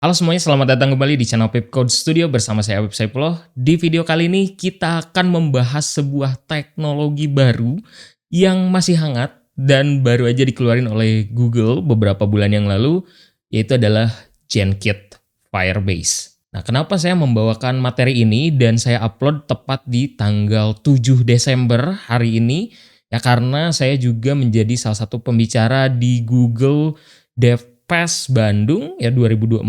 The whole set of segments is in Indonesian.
Halo semuanya, selamat datang kembali di channel Pip Code Studio bersama saya Habib Saipullah. Di video kali ini kita akan membahas sebuah teknologi baru yang masih hangat dan baru aja dikeluarin oleh Google beberapa bulan yang lalu, yaitu adalah GenKit Firebase. Nah, kenapa saya membawakan materi ini dan saya upload tepat di tanggal 7 Desember hari ini? Ya karena saya juga menjadi salah satu pembicara di Google DevFest Bandung ya 2024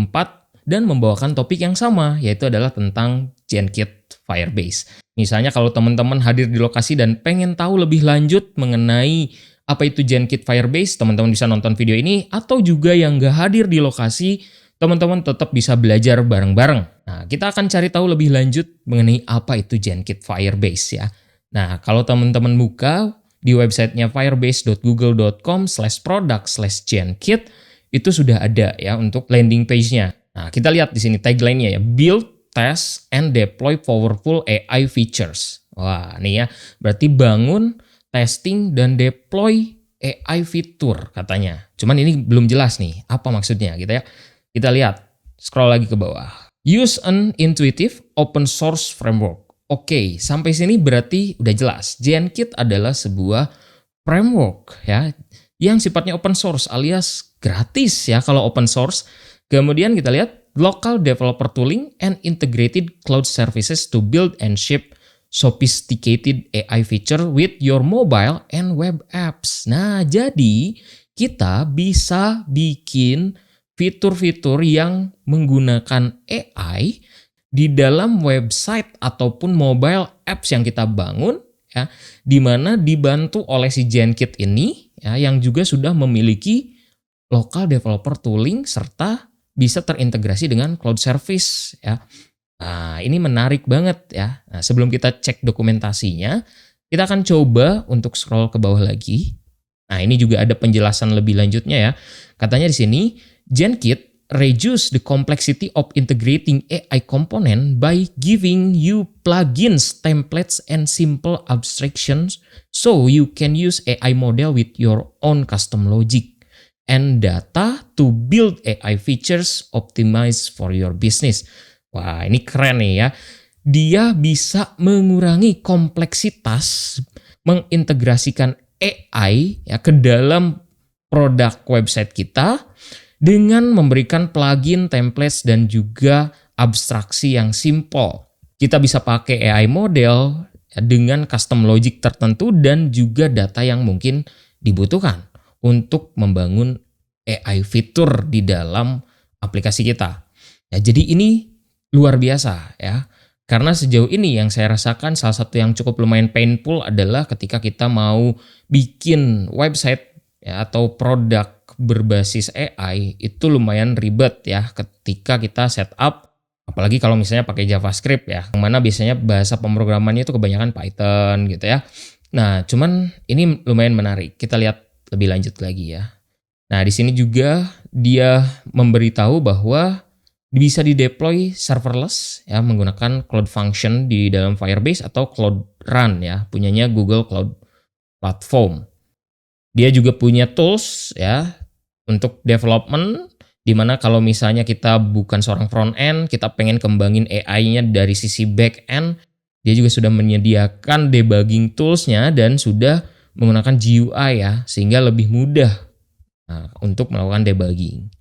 dan membawakan topik yang sama, yaitu adalah tentang GenKit Firebase. Misalnya kalau teman-teman hadir di lokasi dan pengen tahu lebih lanjut mengenai apa itu GenKit Firebase, teman-teman bisa nonton video ini, atau juga yang nggak hadir di lokasi, teman-teman tetap bisa belajar bareng-bareng. Nah, kita akan cari tahu lebih lanjut mengenai apa itu GenKit Firebase ya. Nah, kalau teman-teman buka di websitenya firebase.google.com/product/genkit, itu sudah ada ya untuk landing page-nya. Nah, kita lihat di sini tagline-nya ya, build, test, and deploy powerful AI features. Wah, nih ya, berarti bangun, testing, dan deploy AI fitur katanya. Cuman ini belum jelas nih, apa maksudnya gitu ya. Kita lihat, scroll lagi ke bawah. Use an intuitive open source framework. Oke, sampai sini berarti udah jelas. GenKit adalah sebuah framework ya yang sifatnya open source alias gratis ya kalau open source. Kemudian kita lihat local developer tooling and integrated cloud services to build and ship sophisticated AI feature with your mobile and web apps. Nah, jadi kita bisa bikin fitur-fitur yang menggunakan AI di dalam website ataupun mobile apps yang kita bangun ya, di mana dibantu oleh si GenKit ini ya, yang juga sudah memiliki local developer tooling serta bisa terintegrasi dengan cloud service ya. Nah, ini menarik banget ya. Nah, sebelum kita cek dokumentasinya, kita akan coba untuk scroll ke bawah lagi. Nah, ini juga ada penjelasan lebih lanjutnya ya. Katanya di sini, GenKit reduce the complexity of integrating AI component by giving you plugins, templates, and simple abstractions so you can use AI model with your own custom logic and data to build AI features optimized for your business. Wah, ini keren nih ya. Dia bisa mengurangi kompleksitas mengintegrasikan AI ya ke dalam produk website kita dengan memberikan plugin, templates, dan juga abstraksi yang simple. Kita bisa pakai AI model dengan custom logic tertentu dan juga data yang mungkin dibutuhkan untuk membangun AI fitur di dalam aplikasi kita. Ya, jadi ini luar biasa ya. Karena sejauh ini yang saya rasakan salah satu yang cukup lumayan painful adalah ketika kita mau bikin website ya, atau produk berbasis AI itu lumayan ribet ya ketika kita setup, apalagi kalau misalnya pakai JavaScript ya, yang mana biasanya bahasa pemrogramannya itu kebanyakan Python gitu ya. Nah, cuman ini lumayan menarik. Kita lihat lebih lanjut lagi ya. Nah, di sini juga dia memberitahu bahwa bisa di-deploy serverless ya menggunakan Cloud Function di dalam Firebase atau Cloud Run ya, punyanya Google Cloud Platform. Dia juga punya tools ya untuk development, di mana kalau misalnya kita bukan seorang front end, kita pengen kembangin AI-nya dari sisi back end, dia juga sudah menyediakan debugging tools-nya dan sudah menggunakan GUI ya, sehingga lebih mudah untuk melakukan debugging.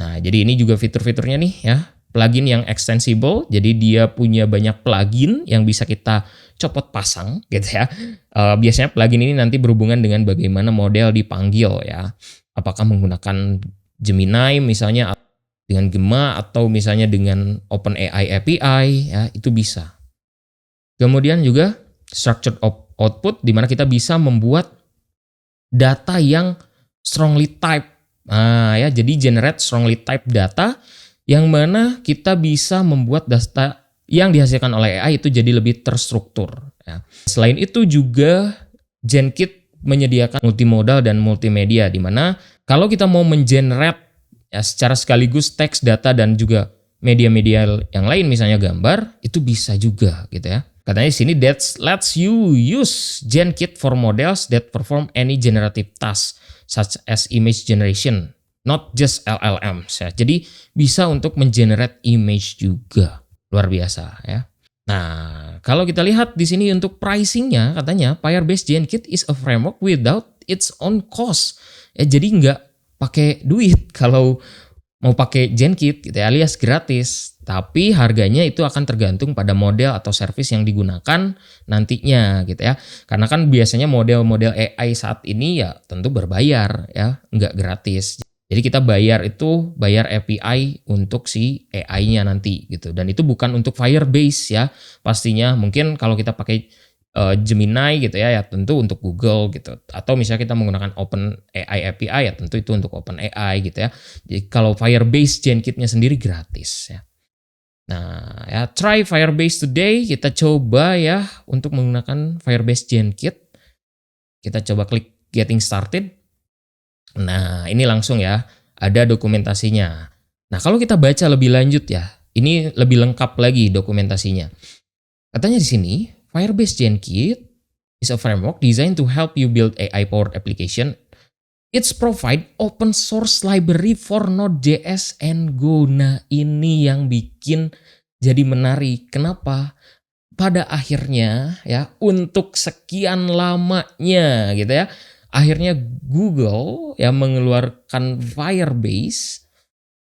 Nah, jadi ini juga fitur-fiturnya nih ya, plugin yang extensible, jadi dia punya banyak plugin yang bisa kita copot pasang gitu ya. Biasanya plugin ini nanti berhubungan dengan bagaimana model dipanggil ya. Apakah menggunakan Gemini misalnya dengan Gemma atau misalnya dengan OpenAI API ya, itu bisa. Kemudian juga structured output di mana kita bisa membuat data yang strongly typed. Nah, ya, jadi generate strongly typed data yang mana kita bisa membuat data yang dihasilkan oleh AI itu jadi lebih terstruktur ya. Selain itu juga GenKit menyediakan multimodal dan multimedia, di mana kalau kita mau mengenerate ya secara sekaligus teks, data, dan juga media-media yang lain misalnya gambar, itu bisa juga gitu ya. Katanya di sini that lets you use GenKit for models that perform any generative task such as image generation, not just LLMs ya. Jadi bisa untuk mengenerate image juga. Luar biasa ya. Nah, kalau kita lihat di sini untuk pricingnya katanya Firebase GenKit is a framework without its own cost. Ya, jadi nggak pakai duit kalau mau pakai GenKit gitu ya, alias gratis. Tapi harganya itu akan tergantung pada model atau service yang digunakan nantinya gitu ya. Karena kan biasanya model-model AI saat ini ya tentu berbayar ya, nggak gratis. Jadi kita bayar API untuk si AI-nya nanti gitu. Dan itu bukan untuk Firebase ya. Pastinya mungkin kalau kita pakai Gemini gitu ya tentu untuk Google gitu, atau misalnya kita menggunakan Open AI API ya tentu itu untuk Open AI gitu ya. Jadi kalau Firebase GenKit-nya sendiri gratis ya. Nah ya, try Firebase today, kita coba ya untuk menggunakan Firebase GenKit. Kita coba klik getting started. Nah ini langsung ya ada dokumentasinya. Nah kalau kita baca lebih lanjut ya, ini lebih lengkap lagi dokumentasinya. Katanya di sini Firebase GenKit is a framework designed to help you build AI-powered application. It's provide open source library for Node.js and Go. Nah ini yang bikin jadi menarik. Kenapa? Pada akhirnya ya untuk sekian lamanya gitu ya, akhirnya Google ya mengeluarkan Firebase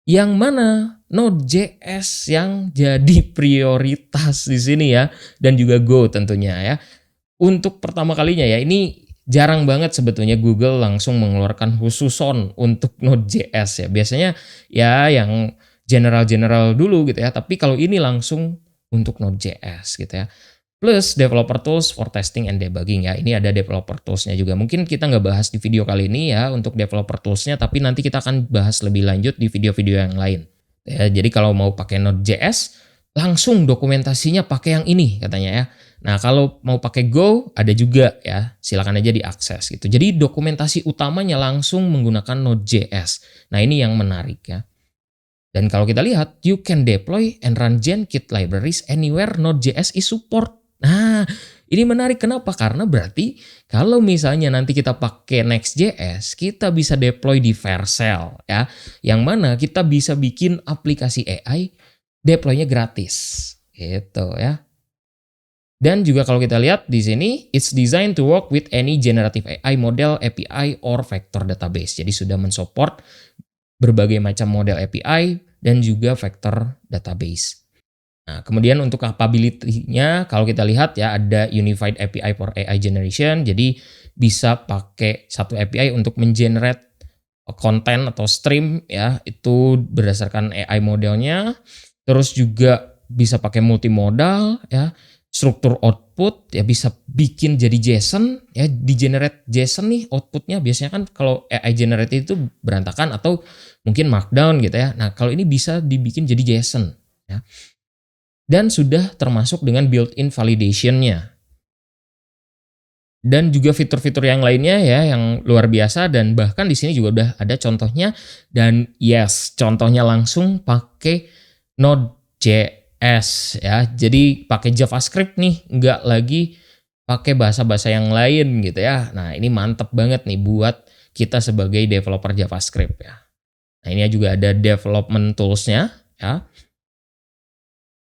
yang mana Node.js yang jadi prioritas di sini ya, dan juga Go tentunya ya. Untuk pertama kalinya ya, ini jarang banget sebetulnya Google langsung mengeluarkan khususon untuk Node.js ya. Biasanya ya yang general dulu gitu ya, tapi kalau ini langsung untuk Node.js gitu ya. Plus developer tools for testing and debugging ya. Ini ada developer toolsnya juga. Mungkin kita nggak bahas di video kali ini ya untuk developer toolsnya, tapi nanti kita akan bahas lebih lanjut di video-video yang lain. Ya, jadi kalau mau pakai Node.js, langsung dokumentasinya pakai yang ini katanya ya. Nah kalau mau pakai Go ada juga ya, silakan aja diakses gitu. Jadi dokumentasi utamanya langsung menggunakan Node.js. Nah ini yang menarik ya. Dan kalau kita lihat, you can deploy and run GenKit libraries anywhere Node.js is support. Nah, ini menarik kenapa? Karena berarti kalau misalnya nanti kita pakai Next.js, kita bisa deploy di Vercel ya. Yang mana kita bisa bikin aplikasi AI deploy-nya gratis. Gitu ya. Dan juga kalau kita lihat di sini, it's designed to work with any generative AI model, API, or vector database. Jadi sudah mensupport berbagai macam model API dan juga vector database. Nah, kemudian untuk capability-nya kalau kita lihat ya ada Unified API for AI Generation. Jadi bisa pakai satu API untuk mengenerate konten atau stream ya, itu berdasarkan AI modelnya. Terus juga bisa pakai multimodal ya, struktur output ya bisa bikin jadi JSON ya, di generate JSON nih outputnya. Biasanya kan kalau AI generate itu berantakan atau mungkin markdown gitu ya. Nah kalau ini bisa dibikin jadi JSON ya. Dan sudah termasuk dengan built-in validation-nya. Dan juga fitur-fitur yang lainnya ya yang luar biasa, dan bahkan di sini juga udah ada contohnya. Dan yes, contohnya langsung pakai Node.js ya. Jadi pakai JavaScript nih, nggak lagi pakai bahasa-bahasa yang lain gitu ya. Nah, ini mantep banget nih buat kita sebagai developer JavaScript ya. Nah, ini juga ada development tools-nya ya.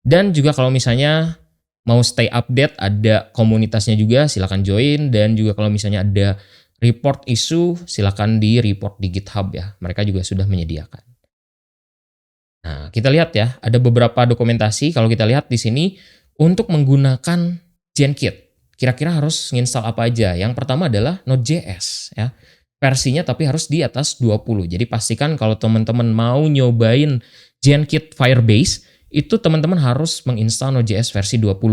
Dan juga kalau misalnya mau stay update, ada komunitasnya juga, silakan join. Dan juga kalau misalnya ada report issue, silakan di report di GitHub ya. Mereka juga sudah menyediakan. Nah, kita lihat ya, ada beberapa dokumentasi. Kalau kita lihat di sini untuk menggunakan GenKit, kira-kira harus nginstal apa aja? Yang pertama adalah Node.js ya. Versinya tapi harus di atas 20. Jadi pastikan kalau teman-teman mau nyobain GenKit Firebase, itu teman-teman harus menginstal Node.js versi 20.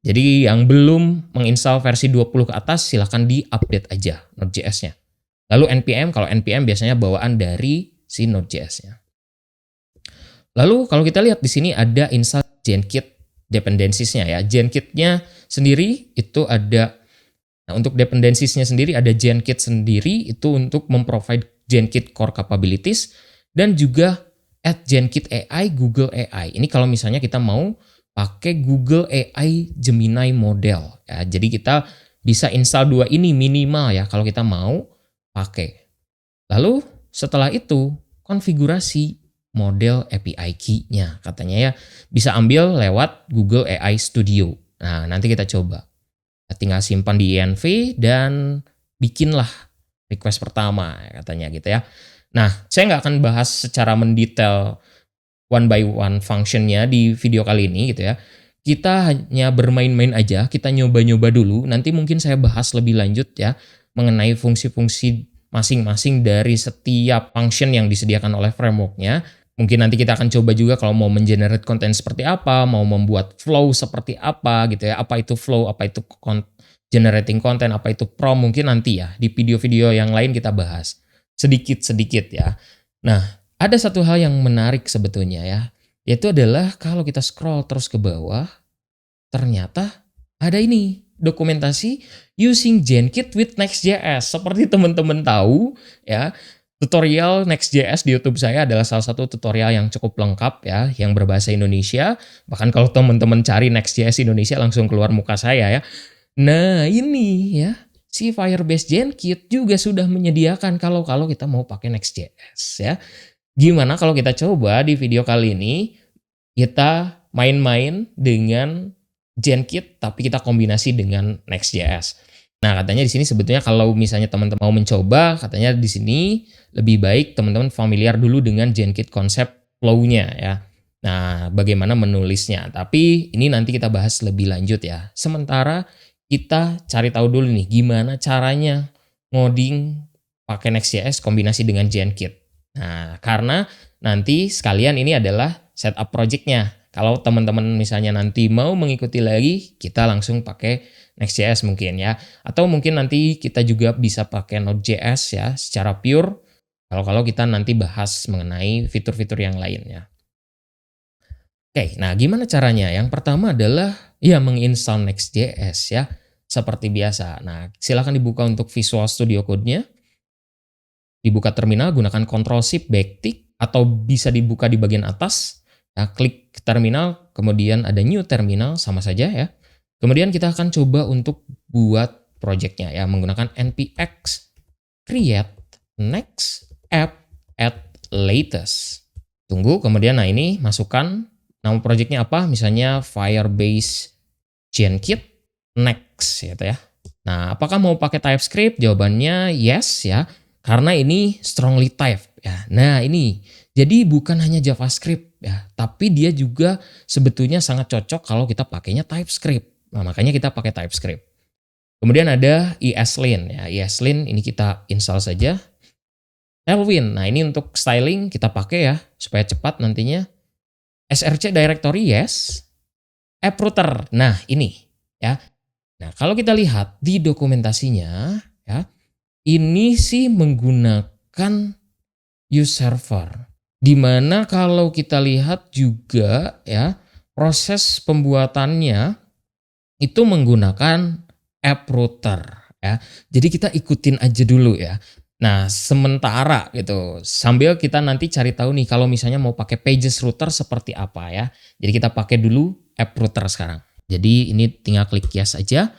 Jadi yang belum menginstal versi 20 ke atas, silahkan di-update aja Node.js-nya. Lalu NPM, kalau NPM biasanya bawaan dari si Node.js-nya. Lalu kalau kita lihat di sini ada install GenKit dependencies-nya ya. GenKit-nya sendiri itu ada, nah untuk dependencies-nya sendiri ada GenKit sendiri itu untuk memprovide GenKit core capabilities, dan juga at GenKit AI, Google AI. Ini kalau misalnya kita mau pakai Google AI Gemini model ya. Jadi kita bisa install dua ini minimal ya kalau kita mau pakai. Lalu Setelah itu, konfigurasi model API key-nya. Katanya ya, bisa ambil lewat Google AI Studio. Nah, nanti kita coba. Tinggal simpan di INV dan bikinlah request pertama, katanya gitu ya. Nah, saya nggak akan bahas secara mendetail one by one functionnya di video kali ini gitu ya. Kita hanya bermain-main aja, kita nyoba-nyoba dulu. Nanti mungkin saya bahas lebih lanjut ya mengenai fungsi-fungsi masing-masing dari setiap function yang disediakan oleh frameworknya. Mungkin nanti kita akan coba juga kalau mau mengenerate konten seperti apa, mau membuat flow seperti apa gitu ya. Apa itu flow, apa itu generating content, apa itu prompt, mungkin nanti ya di video-video yang lain kita bahas. Sedikit-sedikit ya. Nah, ada satu hal yang menarik sebetulnya ya. Yaitu adalah kalau kita scroll terus ke bawah, ternyata ada ini, dokumentasi using Jenkit with Next.js. Seperti teman-teman tahu ya, tutorial Next.js di YouTube saya adalah salah satu tutorial yang cukup lengkap ya, yang berbahasa Indonesia. Bahkan kalau teman-teman cari Next.js Indonesia langsung keluar muka saya ya. Nah ini ya, si Firebase Jenkit juga sudah menyediakan kalau kita mau pakai Next.js ya. Gimana kalau kita coba di video kali ini kita main-main dengan Jenkit tapi kita kombinasi dengan Next.js. Nah, katanya di sini sebetulnya kalau misalnya teman-teman mau mencoba, katanya di sini lebih baik teman-teman familiar dulu dengan Jenkit konsep flow-nya ya. Nah, bagaimana menulisnya. Tapi ini nanti kita bahas lebih lanjut ya. Sementara kita cari tahu dulu nih gimana caranya ngoding pakai Next.js kombinasi dengan Jenkit. Nah, karena nanti sekalian ini adalah setup project-nya. Kalau teman-teman misalnya nanti mau mengikuti lagi, kita langsung pakai Next.js mungkin ya. Atau mungkin nanti kita juga bisa pakai Node.js ya secara pure. Kalau kita nanti bahas mengenai fitur-fitur yang lain ya. Oke, nah gimana caranya? Yang pertama adalah ya menginstal Next.js ya. Seperti biasa. Nah, silakan dibuka untuk Visual Studio Code-nya. Dibuka terminal, gunakan Ctrl+Shift backtick atau bisa dibuka di bagian atas. Ya, klik terminal, kemudian ada New Terminal, sama saja ya. Kemudian kita akan coba untuk buat project-nya ya, menggunakan npx create next app at latest. Tunggu, kemudian nah ini masukkan nama project-nya apa, misalnya Firebase Jenkit next gitu ya. Nah, apakah mau pakai TypeScript? Jawabannya yes ya. Karena ini strongly typed ya. Nah ini, jadi bukan hanya JavaScript ya, tapi dia juga sebetulnya sangat cocok kalau kita pakainya TypeScript. Nah makanya kita pakai TypeScript. Kemudian ada ESLint ya, ESLint ini kita install saja. Tailwind, nah ini untuk styling kita pakai ya, supaya cepat nantinya. src directory yes. AppRouter, nah ini ya. Nah kalau kita lihat di dokumentasinya ya, ini sih menggunakan use server. Dimana kalau kita lihat juga ya, proses pembuatannya itu menggunakan AppRouter ya. Jadi kita ikutin aja dulu ya. Nah, sementara gitu, sambil kita nanti cari tahu nih kalau misalnya mau pakai Pages Router seperti apa ya. Jadi kita pakai dulu AppRouter sekarang. Jadi ini tinggal klik yes aja.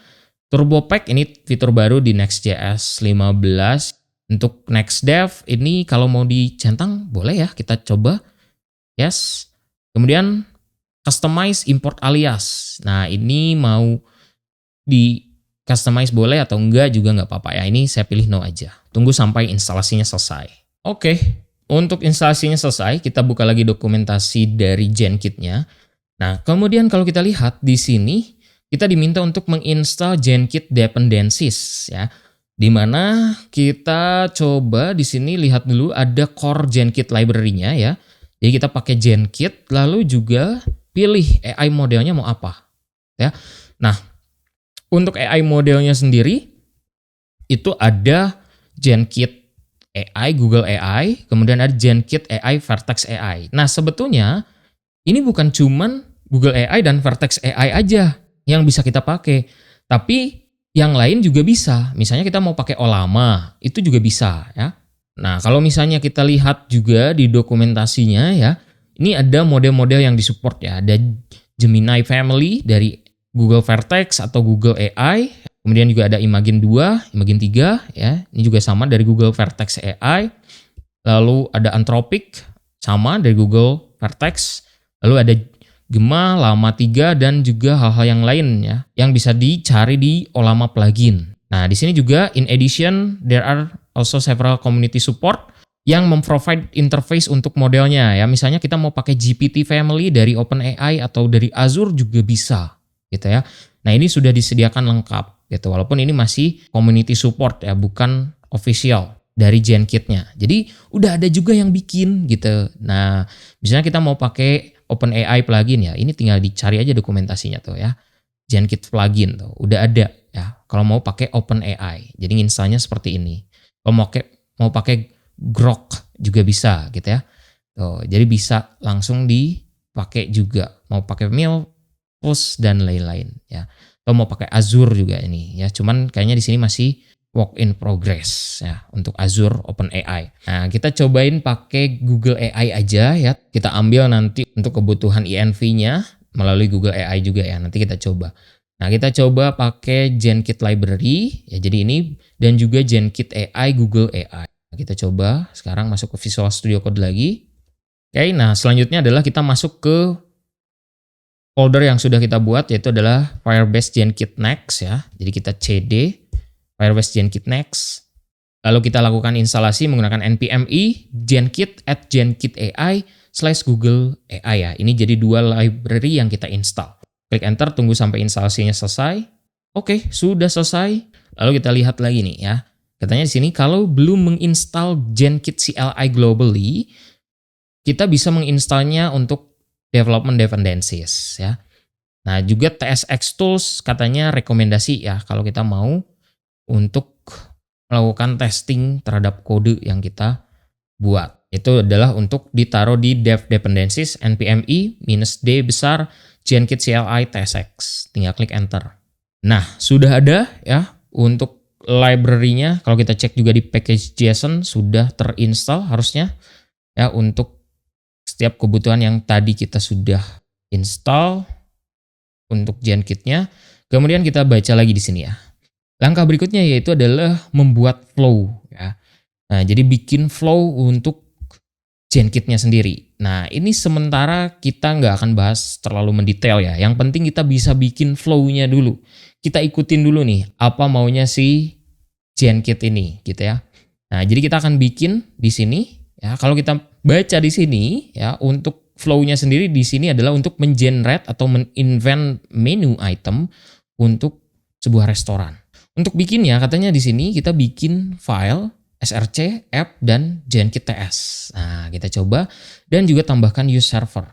TurboPack ini fitur baru di Next.js 15. Untuk NextDev ini kalau mau dicentang boleh ya, kita coba. Yes. Kemudian customize import alias. Nah ini mau di customize boleh atau enggak juga nggak apa-apa ya. Ini saya pilih no aja. Tunggu sampai instalasinya selesai. Oke, untuk instalasinya selesai kita buka lagi dokumentasi dari Jenkit-nya. Nah kemudian kalau kita lihat di sini, kita diminta untuk menginstal Jenkit dependencies ya. Dimana kita coba di sini lihat dulu ada core Jenkit library-nya ya. Jadi kita pakai Jenkit lalu juga pilih AI modelnya mau apa ya. Nah, untuk AI modelnya sendiri itu ada Jenkit AI, Google AI, kemudian ada Jenkit AI, Vertex AI. Nah, sebetulnya ini bukan cuman Google AI dan Vertex AI aja yang bisa kita pakai, tapi yang lain juga bisa. Misalnya kita mau pakai Ollama, itu juga bisa ya. Nah, kalau misalnya kita lihat juga di dokumentasinya ya, ini ada model-model yang disupport ya. Ada Gemini Family dari Google Vertex atau Google AI. Kemudian juga ada Imagen 2, Imagen 3 ya. Ini juga sama dari Google Vertex AI. lalu ada Anthropic, sama dari Google Vertex, lalu ada Gema, Llama 3 dan juga hal-hal yang lain ya yang bisa dicari di Ollama plugin. Nah, di sini juga in addition there are also several community support yang memprovide interface untuk modelnya ya. Misalnya kita mau pakai GPT family dari OpenAI atau dari Azure juga bisa gitu ya. Nah, ini sudah disediakan lengkap gitu. Walaupun ini masih community support ya, bukan official dari GenKit-nya. Jadi udah ada juga yang bikin gitu. Nah, misalnya kita mau pakai OpenAI plugin ya, ini tinggal dicari aja dokumentasinya tuh ya. GenKit plugin tuh udah ada ya. Kalau mau pakai OpenAI, jadi installnya seperti ini. Kalau mau pakai Grok juga bisa gitu ya. Tuh, jadi bisa langsung dipakai juga. Mau pakai Milvus dan lain-lain ya. Atau mau pakai Azure juga ini ya. Cuman kayaknya di sini masih work in progress ya untuk Azure OpenAI. Nah, kita cobain pakai Google AI aja ya. Kita ambil nanti untuk kebutuhan INV-nya melalui Google AI juga ya. Nanti kita coba. Nah, kita coba pakai GenKit library ya. Jadi ini dan juga GenKit AI Google AI. Nah, kita coba sekarang masuk ke Visual Studio Code lagi. Oke, nah selanjutnya adalah kita masuk ke folder yang sudah kita buat, yaitu adalah Firebase GenKit Next ya. Jadi kita cd Firebase GenKit Next. Lalu kita lakukan instalasi menggunakan npm i genkit@genkitai/Google AI ya. Ini jadi dua library yang kita install. Klik enter, tunggu sampai instalasinya selesai. Oke, sudah selesai. Lalu kita lihat lagi nih ya. Katanya di sini kalau belum menginstal GenKit CLI globally, kita bisa menginstalnya untuk development dependencies ya. Nah, juga TSX Tools katanya rekomendasi ya kalau kita mau untuk melakukan testing terhadap kode yang kita buat. Itu adalah untuk ditaruh di dev dependencies npm i -d besar GenKit CLI TSX. Tinggal klik enter. Nah, sudah ada ya untuk library-nya. Kalau kita cek juga di package.json sudah terinstall harusnya ya untuk setiap kebutuhan yang tadi kita sudah install untuk GenKit-nya. Kemudian kita baca lagi di sini ya. Langkah berikutnya yaitu adalah membuat flow ya. Nah, jadi bikin flow untuk GenKit-nya sendiri. Nah, ini sementara kita nggak akan bahas terlalu mendetail ya. Yang penting kita bisa bikin flow-nya dulu. Kita ikutin dulu nih apa maunya si GenKit ini gitu ya. Nah, jadi kita akan bikin di sini ya. Kalau kita baca di sini ya, untuk flow-nya sendiri di sini adalah untuk mengenerate atau men-invent menu item untuk sebuah restoran. Untuk bikinnya katanya di sini kita bikin file src, app, dan GenKit TS. Nah, kita coba dan juga tambahkan use server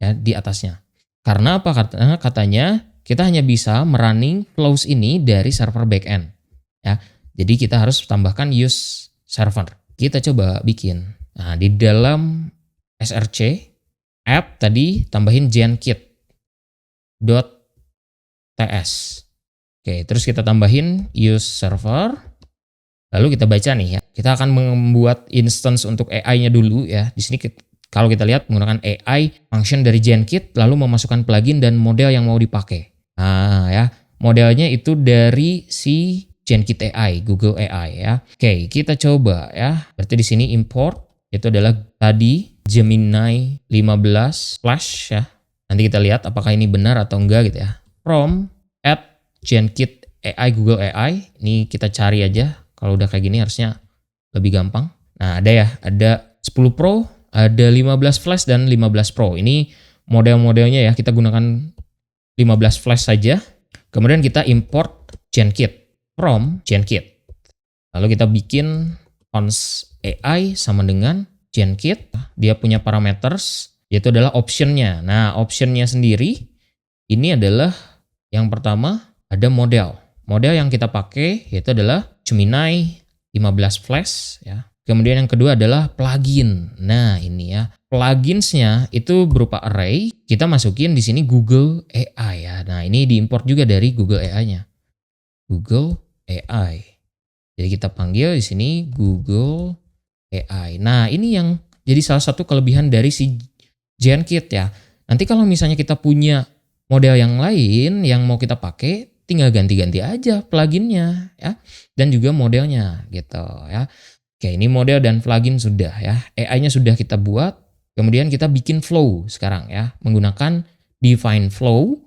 ya di atasnya. Karena apa? Katanya kita hanya bisa merunning flows ini dari server backend ya. Jadi kita harus tambahkan use server. Kita coba bikin. Nah, di dalam src app tadi tambahin genkit.ts. Oke, terus kita tambahin use server. Lalu kita baca nih ya. Kita akan membuat instance untuk AI-nya dulu ya. Di sini kalau kita lihat menggunakan AI function dari GenKit lalu memasukkan plugin dan model yang mau dipakai. Nah, ya. Modelnya itu dari si GenKit AI, Google AI ya. Oke, kita coba ya. Berarti di sini import itu adalah tadi Gemini 15 Flash ya. Nanti kita lihat apakah ini benar atau enggak gitu ya. From GenKit AI Google AI. Ini kita cari aja. Kalau udah kayak gini harusnya lebih gampang. Nah, ada ya. Ada 10 Pro, ada 15 Flash dan 15 Pro. Ini model-modelnya ya. Kita gunakan 15 Flash saja. Kemudian kita import GenKit from GenKit. Lalu kita bikin cons AI sama dengan GenKit. Dia punya parameters yaitu adalah optionnya. Nah, optionnya sendiri ini adalah yang pertama ada model. Model yang kita pakai yaitu adalah Gemini 15 Flash ya. Kemudian yang kedua adalah plugin. Nah, ini ya. Pluginsnya itu berupa array. Kita masukin di sini Google AI ya. Nah, ini diimport juga dari Google AI-nya. Google AI. Jadi kita panggil di sini Google AI. Nah, ini yang jadi salah satu kelebihan dari si GenKit ya. Nanti kalau misalnya kita punya model yang lain yang mau kita pakai, tinggal ganti-ganti aja pluginnya ya dan juga modelnya gitu ya. Oke, ini model dan plugin sudah ya. AI-nya sudah kita buat. Kemudian kita bikin flow sekarang ya. Menggunakan define flow.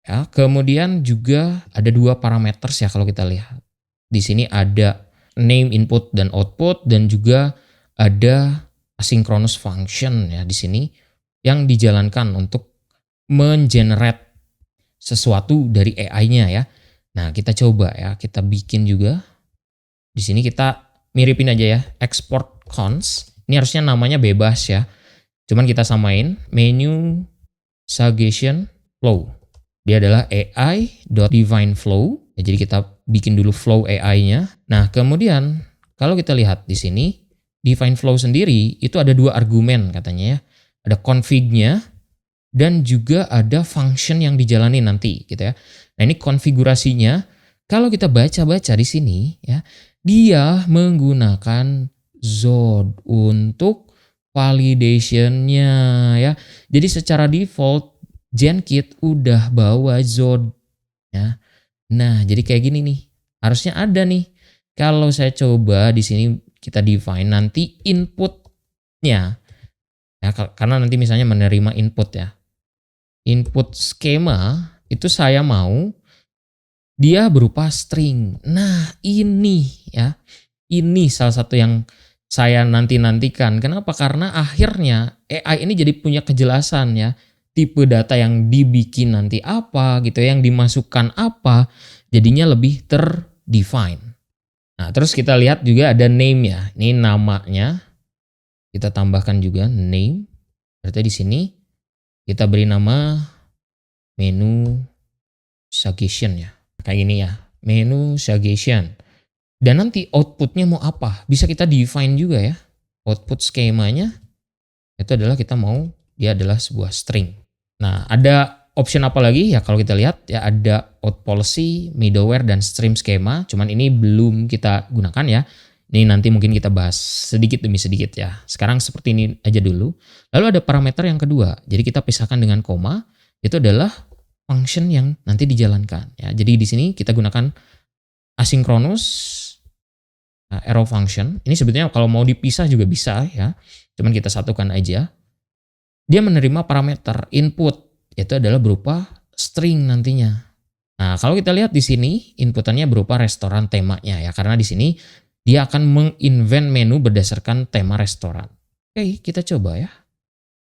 Ya, kemudian juga ada dua parameter ya kalau kita lihat. Di sini ada name input dan output dan juga ada asynchronous function ya di sini yang dijalankan untuk mengenerate sesuatu dari AI-nya ya. Nah, kita coba ya, kita bikin juga. Di sini kita miripin aja ya, export cons. Ini harusnya namanya bebas ya. Cuman kita samain menu suggestion flow. Dia adalah AI.defineFlow. Ya, jadi kita bikin dulu flow AI-nya. Nah, kemudian kalau kita lihat di sini, define flow sendiri itu ada dua argumen katanya ya. Ada config-nya dan juga ada function yang dijalani nanti gitu ya. Nah, ini konfigurasinya kalau kita baca-baca di sini ya, dia menggunakan Zod untuk validation-nya ya. Jadi secara default GenKit udah bawa Zod ya. Nah, jadi kayak gini nih. Harusnya ada nih. Kalau saya coba di sini kita define nanti inputnya ya, karena nanti misalnya menerima input ya. Input skema itu saya mau dia berupa string. Nah, ini ya. Ini salah satu yang saya nantikan. Kenapa? Karena akhirnya AI ini jadi punya kejelasan ya. Tipe data yang dibikin nanti apa gitu, yang dimasukkan apa, jadinya lebih terdefine. Nah, terus kita lihat juga ada name ya. Ini namanya. Kita tambahkan juga name. Berarti di sini kita beri nama menu suggestion ya. Kayak gini ya. Menu suggestion. Dan nanti outputnya mau apa? Bisa kita define juga ya. Output skemanya itu adalah kita mau dia adalah sebuah string. Nah, ada option apa lagi ya kalau kita lihat ya, ada out policy, middleware dan stream schema. Cuman ini belum kita gunakan ya. Ini nanti mungkin kita bahas sedikit demi sedikit ya. Sekarang seperti ini aja dulu. Lalu ada parameter yang kedua. Jadi kita pisahkan dengan koma. Itu adalah function yang nanti dijalankan ya. Jadi di sini kita gunakan asynchronous arrow function. Ini sebetulnya kalau mau dipisah juga bisa ya. Cuman kita satukan aja. Dia menerima parameter input, itu adalah berupa string nantinya. Nah, kalau kita lihat di sini inputannya berupa restoran temanya ya, karena di sini dia akan menginvent menu berdasarkan tema restoran. Oke, kita coba ya.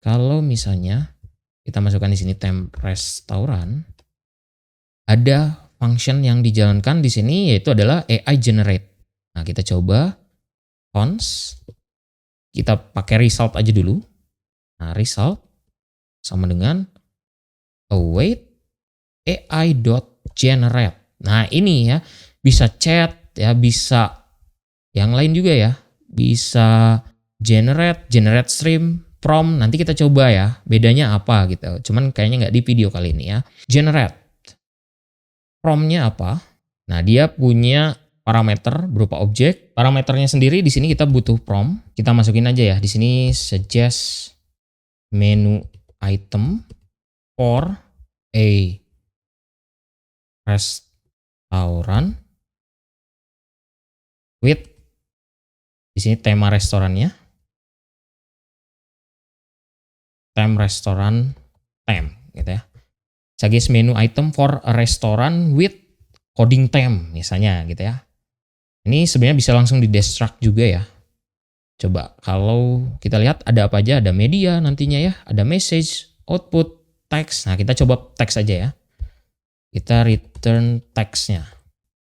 Kalau misalnya kita masukkan di sini tem restoran, ada function yang dijalankan di sini yaitu adalah AI generate. Nah, kita coba cons, kita pakai result aja dulu. Nah, result sama dengan await AI.generate. Nah, ini ya bisa chat ya, bisa yang lain juga ya. Bisa generate stream, prompt. Nanti kita coba ya, bedanya apa gitu. Cuman kayaknya nggak di video kali ini ya. Generate. Prompt-nya apa? Nah, dia punya parameter berupa objek. Parameternya sendiri di sini kita butuh prompt. Kita masukin aja ya. Di sini suggest menu item for a restaurant with, di sini tema restorannya, theme restoran theme gitu ya. Suggest menu item for a restaurant with coding theme misalnya gitu ya. Ini sebenarnya bisa langsung di destruct juga ya. Coba kalau kita lihat ada apa aja, ada media nantinya ya, ada message, output, text. Nah, kita coba text aja ya. Kita return text-nya.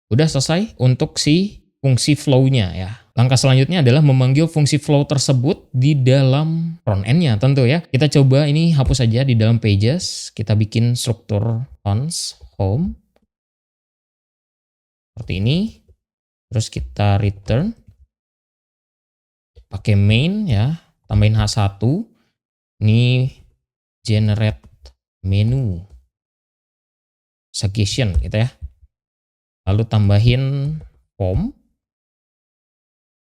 Udah selesai untuk si fungsi flow-nya ya. Langkah selanjutnya adalah memanggil fungsi flow tersebut di dalam front end-nya tentu ya. Kita coba ini hapus saja di dalam pages. Kita bikin struktur cons home. Seperti ini. Terus kita return. Pakai main ya. Tambahin H1. Ini generate menu suggestion gitu ya. Lalu tambahin form.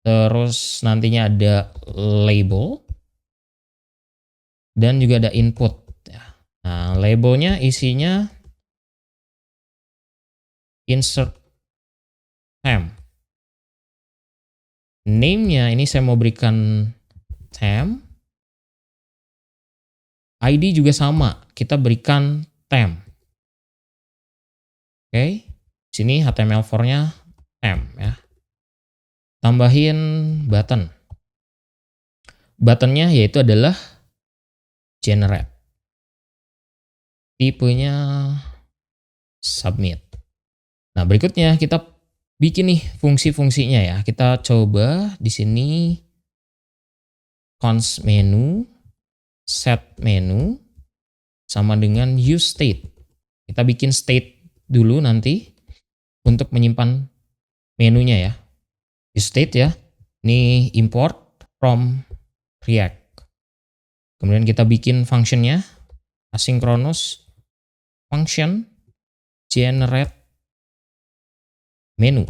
Terus nantinya ada label. Dan juga ada input. Nah, labelnya isinya insert theme. Name-nya ini saya mau berikan temp. ID juga sama, kita berikan temp. Oke, sini HTML4-nya temp ya. Tambahin button. Buttonnya yaitu adalah generate. Tipenya submit. Nah, berikutnya kita bikin nih fungsi-fungsinya ya. Kita coba di sini const menu, set menu, sama dengan use state. Kita bikin state dulu nanti untuk menyimpan menunya ya. Use state ya. Ini import from React. Kemudian kita bikin functionnya asynchronous function generate menu.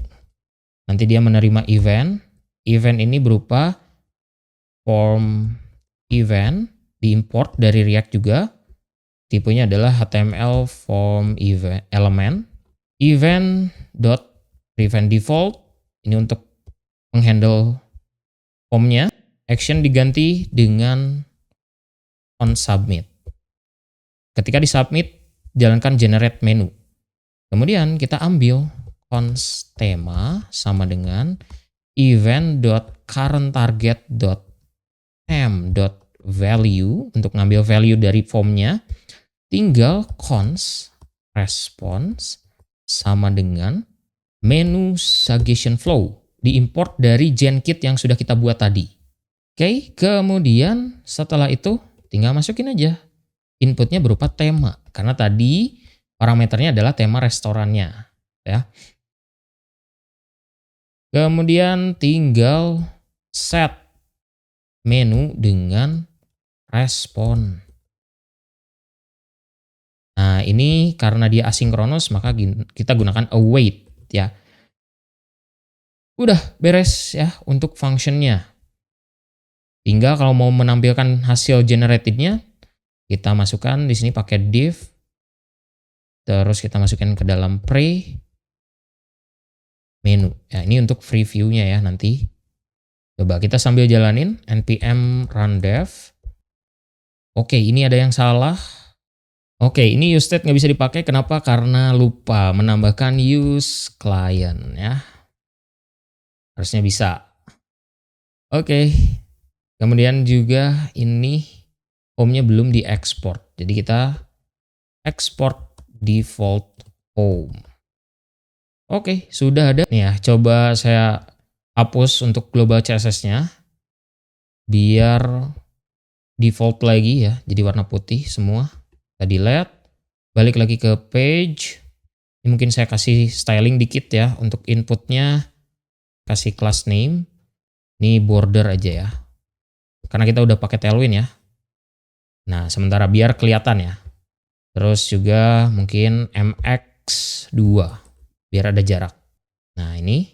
Nanti dia menerima event. Event ini berupa form event, diimport dari React juga. Tipenya adalah HTML form event element. Event.prevent default. Ini untuk menghandle formnya. Action diganti dengan on submit. Ketika disubmit, jalankan generate menu. Kemudian kita ambil const tema sama dengan event.currentTarget.temp.value untuk ngambil value dari formnya. Tinggal const response sama dengan menu suggestion flow, diimport dari GenKit yang sudah kita buat tadi. Oke, kemudian setelah itu tinggal masukin aja. Inputnya berupa tema, karena tadi parameternya adalah tema restorannya. Ya. Kemudian tinggal set menu dengan respon. Nah, ini karena dia asinkronus, maka kita gunakan await ya. Udah beres ya untuk functionnya. Tinggal kalau mau menampilkan hasil generatednya, kita masukkan di sini pakai div. Terus kita masukkan ke dalam pre menu. Ya, ini untuk preview-nya ya nanti. Coba kita sambil jalanin npm run dev. Oke, ini ada yang salah. Oke, ini use state nggak bisa dipakai. Kenapa? Karena lupa menambahkan use client ya. Harusnya bisa. Oke. Kemudian juga ini home-nya belum diekspor. Jadi kita export default home. Oke, sudah ada. Nih ya, coba saya hapus untuk global CSS-nya. Biar default lagi ya, jadi warna putih semua. Kita delete, balik lagi ke page. Ini mungkin saya kasih styling dikit ya, untuk inputnya kasih class name. Ini border aja ya. Karena kita udah pakai Tailwind ya. Nah, sementara biar kelihatan ya. Terus juga mungkin MX2 biar ada jarak. Nah, ini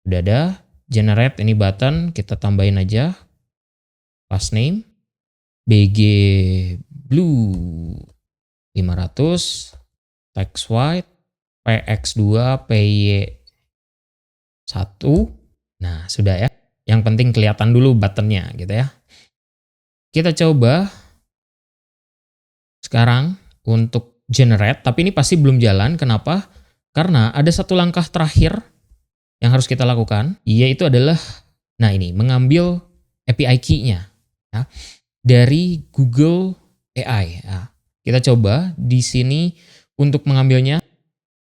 udah ada generate ini button, kita tambahin aja class name BG blue 500 text white PX2 PY1. Nah, sudah ya. Yang penting kelihatan dulu buttonnya gitu ya. Kita coba sekarang untuk generate, tapi ini pasti belum jalan. Kenapa? Karena ada satu langkah terakhir yang harus kita lakukan, yaitu adalah, nah ini, mengambil API key-nya ya, dari Google AI. Ya. Kita coba di sini untuk mengambilnya,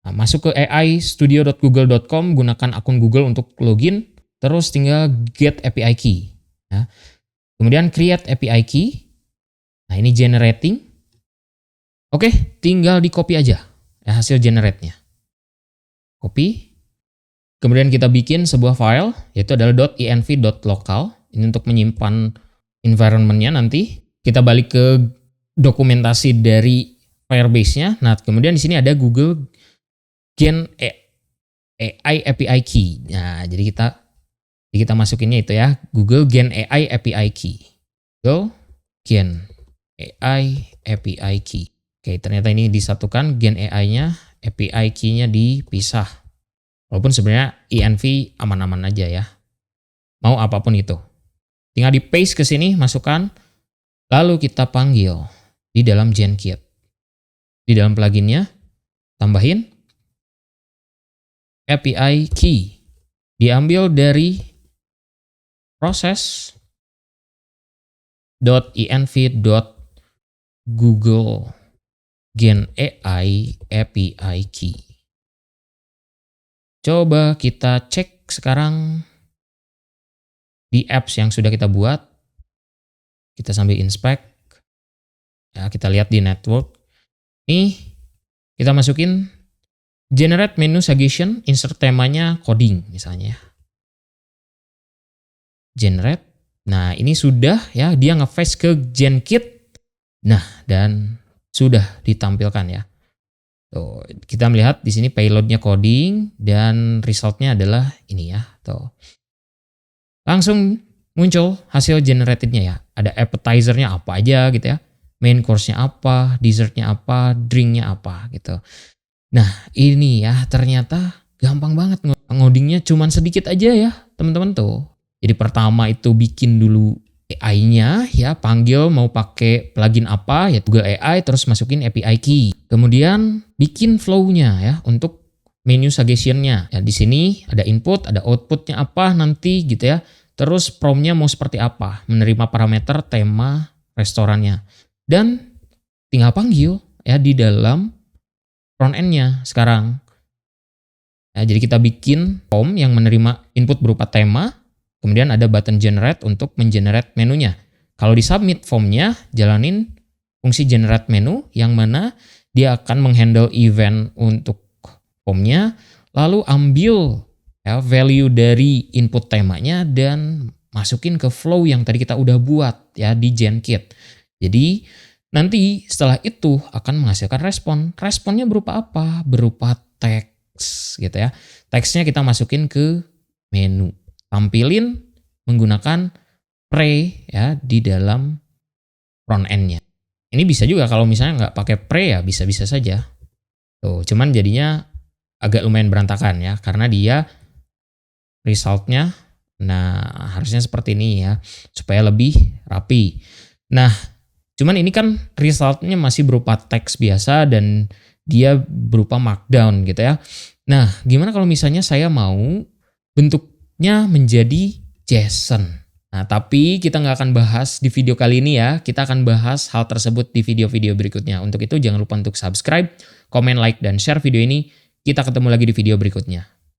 nah, masuk ke aistudio.google.com, gunakan akun Google untuk login, terus tinggal get API key. Ya. Kemudian create API key. Nah, ini generating. Oke, tinggal di copy aja ya, hasil generate-nya. Copy. Kemudian kita bikin sebuah file, yaitu adalah .env.local. Ini untuk menyimpan environment-nya nanti. Kita balik ke dokumentasi dari Firebase-nya. Nah, kemudian di sini ada Google Gen AI API Key. Nah, jadi kita masukinnya itu ya, Google Gen AI API Key. Google Gen AI API Key. Oke, ternyata ini disatukan, Gen AI-nya, API Key-nya dipisah. Walaupun sebenarnya env aman-aman aja ya. Mau apapun itu. Tinggal di paste ke sini, masukkan, lalu kita panggil di dalam GenKit. Di dalam pluginnya, tambahin API key. Diambil dari process.env.google Gen AI API key. Coba kita cek sekarang di apps yang sudah kita buat. Kita sambil inspect. Ya, kita lihat di network. Nih, kita masukin generate menu suggestion, insert temanya coding misalnya. Generate. Nah, ini sudah ya, dia nge-fetch ke GenKit. Nah, dan sudah ditampilkan ya. Tuh, kita melihat di sini payloadnya coding dan resultnya adalah ini ya. Tuh. Langsung muncul hasil generatednya ya. Ada appetizer-nya apa aja gitu ya. Main course-nya apa, dessert-nya apa, drink-nya apa gitu. Nah, ini ya ternyata gampang banget ngodingnya, cuman sedikit aja ya teman-teman tuh. Jadi pertama itu bikin dulu AI-nya ya, panggil mau pakai plugin apa ya, Google AI, terus masukin API key. Kemudian bikin flow-nya ya untuk menu suggestion-nya. Ya di sini ada input, ada output-nya apa nanti gitu ya. Terus prompt-nya mau seperti apa, menerima parameter, tema, restorannya. Dan tinggal panggil ya di dalam front end-nya sekarang. Ya, jadi kita bikin form yang menerima input berupa tema, kemudian ada button generate untuk mengenerate menunya. Kalau di submit formnya, jalanin fungsi generate menu yang mana dia akan menghandle event untuk formnya, lalu ambil ya, value dari input temanya dan masukin ke flow yang tadi kita udah buat ya di GenKit. Jadi nanti setelah itu akan menghasilkan respon. Responnya berupa apa? Berupa teks gitu ya. Teksnya kita masukin ke menu. Tampilin menggunakan pre ya di dalam front end-nya. Ini bisa juga kalau misalnya nggak pakai pre ya bisa-bisa saja. Tuh, cuman jadinya agak lumayan berantakan ya karena dia result-nya nah harusnya seperti ini ya supaya lebih rapi. Nah, cuman ini kan result-nya masih berupa teks biasa dan dia berupa markdown gitu ya. Nah, gimana kalau misalnya saya mau bentuknya menjadi JSON? Nah, tapi kita nggak akan bahas di video kali ini ya. Kita akan bahas hal tersebut di video-video berikutnya. Untuk itu jangan lupa untuk subscribe, komen, like, dan share video ini. Kita ketemu lagi di video berikutnya.